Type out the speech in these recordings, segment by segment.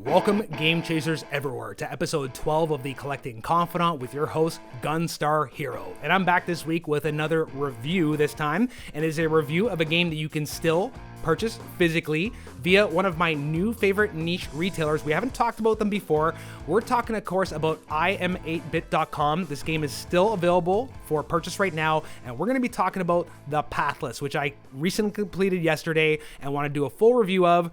Welcome, Game Chasers everywhere, to episode 12 of the Collecting Confidant with your host, Gunstar Hero. And I'm back this week with another review this time, and it's a review of a game that you can still purchase physically via one of my new favorite niche retailers. We haven't talked about them before. We're talking, of course, about im8bit.com. This game is still available for purchase right now, and we're going to be talking about The Pathless, which I recently completed yesterday and want to do a full review of.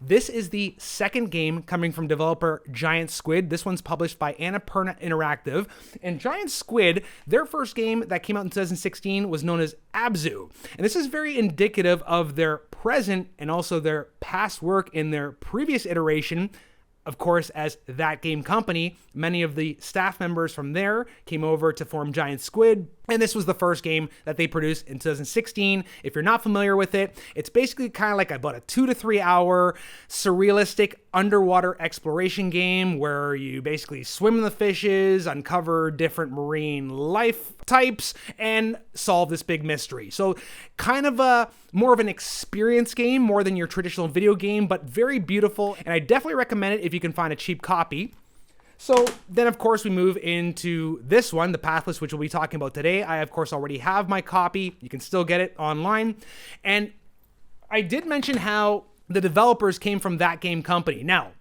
This is the second game coming from developer Giant Squid. This one's published by Annapurna Interactive. And Giant Squid, their first game that came out in 2016 was known as Abzu. And this is very indicative of their present and also their past work in their previous iteration, of course, as That Game Company. Many of the staff members from there came over to form Giant Squid, and this was the first game that they produced in 2016. If you're not familiar with it, it's basically kind of like about a 2 to 3 hour surrealistic underwater exploration game where you basically swim in the fishes, uncover different marine life types, and solve this big mystery. So kind of a more of an experience game more than your traditional video game, but very beautiful, and I definitely recommend it if you can find a cheap copy. So then, of course, we move into this one, The Pathless, which we'll be talking about today. I, of course, already have my copy. You can still get it online. And I did mention how the developers came from That Game Company. Now,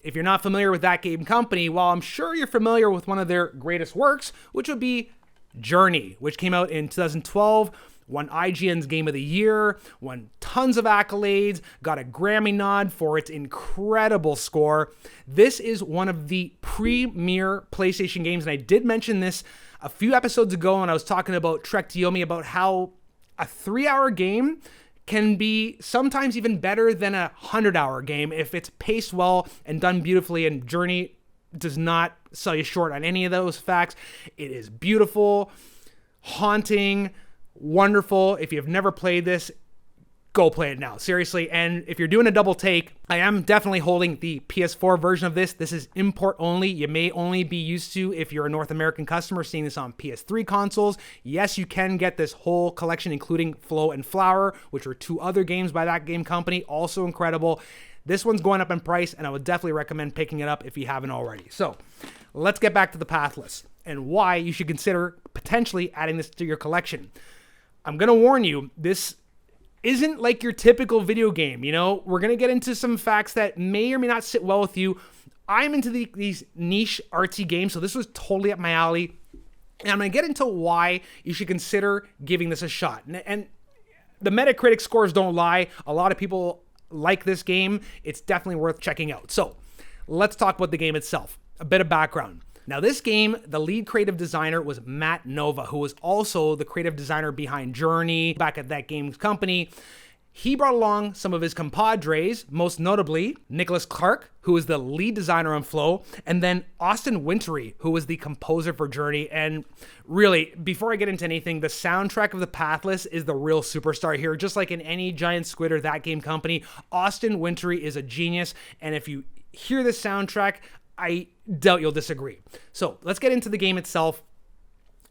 if you're not familiar with That Game Company, well, I'm sure you're familiar with one of their greatest works, which would be Journey, which came out in 2012. Won IGN's Game of the Year, won tons of accolades, got a Grammy nod for its incredible score. This is one of the premier PlayStation games, and I did mention this a few episodes ago when I was talking about Trek to Yomi, about how a 3-hour game can be sometimes even better than a 100-hour game if it's paced well and done beautifully, and Journey does not sell you short on any of those facts. It is beautiful, haunting, wonderful. If you've never played this, go play it now, seriously. And if you're doing a double take, I am definitely holding the PS4 version of this. This is import only. You may only be used to, if you're a North American customer, seeing this on PS3 consoles. Yes, you can get this whole collection, including Flow and Flower, which are two other games by That Game Company, also incredible. This one's going up in price, and I would definitely recommend picking it up if you haven't already. So let's get back to The Pathless and why you should consider potentially adding this to your collection. I'm going to warn you, this isn't like your typical video game. You know, we're going to get into some facts that may or may not sit well with you. I'm into these niche artsy games, so this was totally up my alley. And I'm going to get into why you should consider giving this a shot. And the Metacritic scores don't lie. A lot of people like this game. It's definitely worth checking out. So let's talk about the game itself. A bit of background. Now, this game, the lead creative designer was Matt Nova, who was also the creative designer behind Journey back at That Game Company. He brought along some of his compadres, most notably Nicholas Clark, who was the lead designer on Flow, and then Austin Wintory, who was the composer for Journey. And really, before I get into anything, the soundtrack of The Pathless is the real superstar here. Just like in any Giant Squid or That Game Company, Austin Wintory is a genius. And if you hear the soundtrack, I doubt you'll disagree. So let's get into the game itself.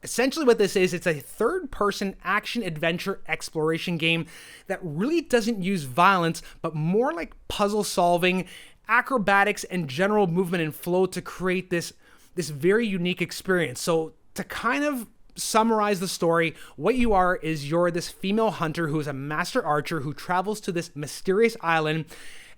Essentially what this is, it's a third-person action-adventure exploration game that really doesn't use violence, but more like puzzle-solving, acrobatics, and general movement and flow to create this very unique experience. So to kind of summarize the story, what you are is you're this female hunter who is a master archer who travels to this mysterious island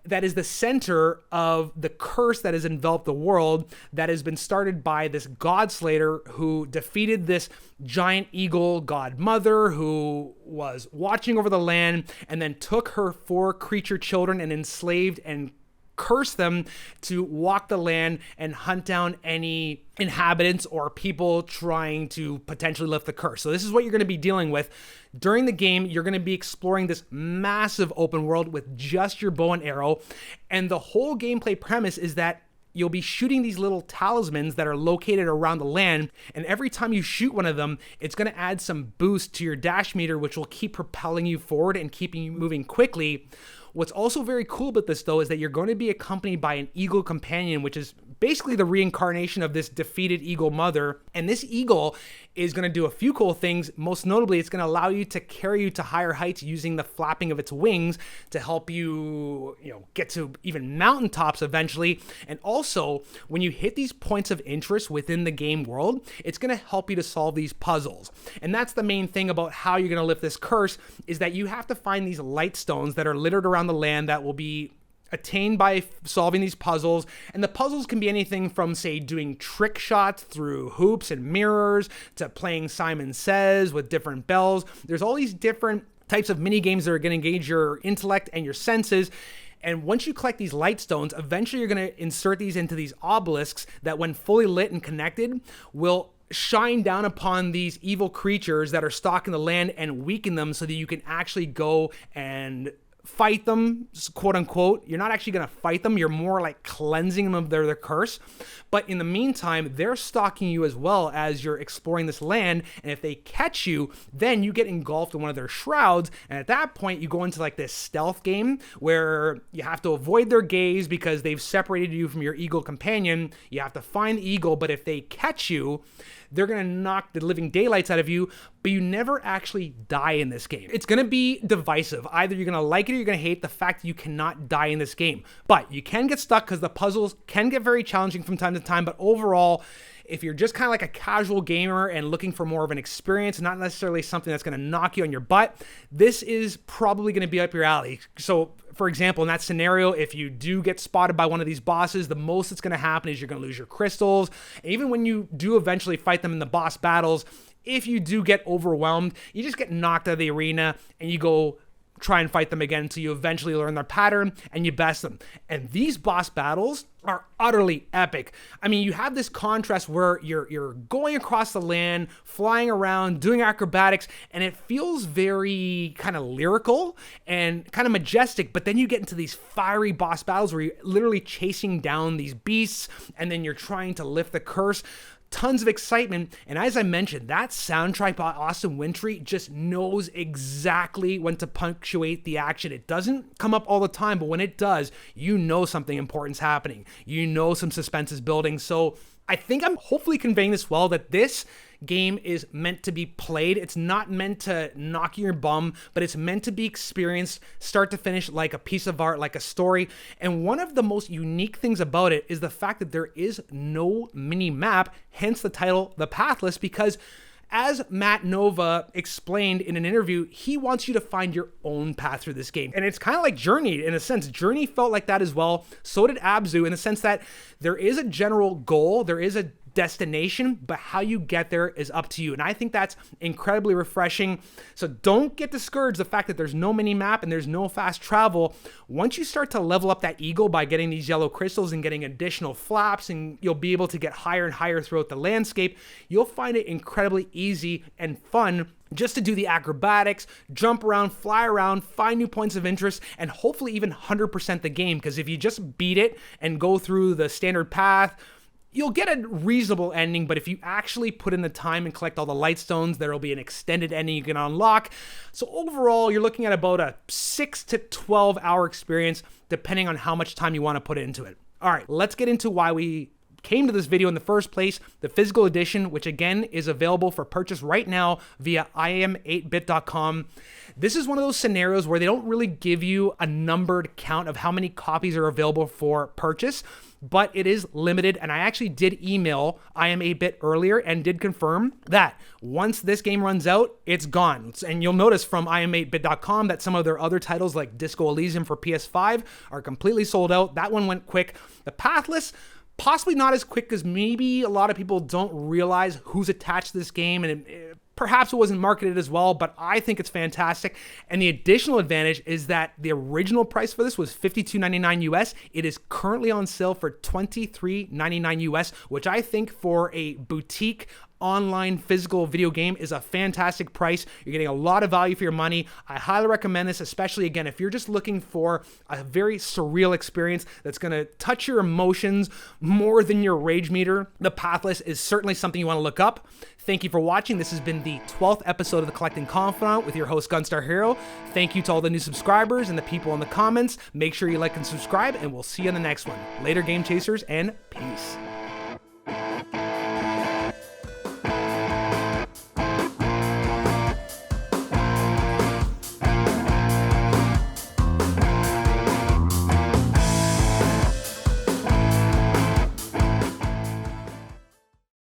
that is the center of the curse that has enveloped the world, that has been started by this god slayer who defeated this giant eagle god mother who was watching over the land, and then took her 4 creature children and enslaved and curse them to walk the land and hunt down any inhabitants or people trying to potentially lift the curse. So this is what you're going to be dealing with. During the game, you're going to be exploring this massive open world with just your bow and arrow. And the whole gameplay premise is that you'll be shooting these little talismans that are located around the land, and every time you shoot one of them, it's going to add some boost to your dash meter, which will keep propelling you forward and keeping you moving quickly. What's also very cool about this, though, is that you're going to be accompanied by an eagle companion, which is basically the reincarnation of this defeated eagle mother. And this eagle is going to do a few cool things. Most notably, it's going to allow you to carry you to higher heights using the flapping of its wings to help you, get to even mountaintops eventually. And also, when you hit these points of interest within the game world, it's going to help you to solve these puzzles. And that's the main thing about how you're going to lift this curse, is that you have to find these light stones that are littered around the land that will be attained by solving these puzzles. And the puzzles can be anything from, say, doing trick shots through hoops and mirrors to playing Simon Says with different bells. There's all these different types of mini games that are going to engage your intellect and your senses. And once you collect these light stones, eventually you're going to insert these into these obelisks that, when fully lit and connected, will shine down upon these evil creatures that are stalking the land and weaken them so that you can actually go and fight them, quote unquote. You're not actually going to fight them. You're more like cleansing them of their curse. But in the meantime, they're stalking you as well as you're exploring this land. And if they catch you, then you get engulfed in one of their shrouds. And at that point, you go into like this stealth game where you have to avoid their gaze because they've separated you from your eagle companion. You have to find the eagle, but if they catch you, they're going to knock the living daylights out of you, but you never actually die in this game. It's going to be divisive. Either you're going to like it or you're going to hate the fact that you cannot die in this game. But you can get stuck because the puzzles can get very challenging from time to time. But overall, if you're just kind of like a casual gamer and looking for more of an experience, not necessarily something that's going to knock you on your butt, this is probably going to be up your alley. So, for example, in that scenario, if you do get spotted by one of these bosses, the most that's going to happen is you're going to lose your crystals. And even when you do eventually fight them in the boss battles, if you do get overwhelmed, you just get knocked out of the arena and you go try and fight them again until you eventually learn their pattern and you best them. And these boss battles are utterly epic. I mean, you have this contrast where you're going across the land, flying around, doing acrobatics, and it feels very kind of lyrical and kind of majestic, but then you get into these fiery boss battles where you're literally chasing down these beasts, and then you're trying to lift the curse. Tons of excitement, and as I mentioned, that soundtrack by Austin Wintory just knows exactly when to punctuate the action. It doesn't come up all the time, but when it does, you know something important's happening. You know some suspense is building. So I think I'm hopefully conveying this well, that this game is meant to be played. It's not meant to knock your bum, but it's meant to be experienced start to finish like a piece of art, like a story. And one of the most unique things about it is the fact that there is no mini map, hence the title, The Pathless, because as Matt Nova explained in an interview, he wants you to find your own path through this game. And it's kind of like Journey in a sense. Journey felt like that as well. So did Abzu, in the sense that there is a general goal, there is a destination, but how you get there is up to you. And I think that's incredibly refreshing. So don't get discouraged the fact that there's no mini map and there's no fast travel. Once you start to level up that eagle by getting these yellow crystals and getting additional flaps, and you'll be able to get higher and higher throughout the landscape, you'll find it incredibly easy and fun just to do the acrobatics, jump around, fly around, find new points of interest, and hopefully even 100% the game. Because if you just beat it and go through the standard path, you'll get a reasonable ending, but if you actually put in the time and collect all the light stones, there will be an extended ending you can unlock. So overall, you're looking at about a 6 to 12 hour experience, depending on how much time you want to put into it. All right, let's get into why we came to this video in the first place. The physical edition, which again is available for purchase right now via iam8bit.com. This is one of those scenarios where they don't really give you a numbered count of how many copies are available for purchase, but it is limited. And I actually did email iam8bit earlier and did confirm that once this game runs out, it's gone. And you'll notice from iam8bit.com that some of their other titles like Disco Elysium for PS5 are completely sold out. That one went quick. The Pathless, possibly not as quick as maybe a lot of people don't realize who's attached to this game, and perhaps it wasn't marketed as well, but I think it's fantastic. And the additional advantage is that the original price for this was $52.99 US. It is currently on sale for $23.99 US, which I think for a boutique online physical video game is a fantastic price. You're getting a lot of value for your money. I highly recommend this, especially again, if you're just looking for a very surreal experience that's going to touch your emotions more than your rage meter. The Pathless is certainly something you want to look up. Thank you for watching. This has been the 12th episode of The Collecting Confidant with your host, Gunstar Hero. Thank you to all the new subscribers and the people in the comments. Make sure you like and subscribe, and we'll see you on the next one. Later, Game Chasers, and peace.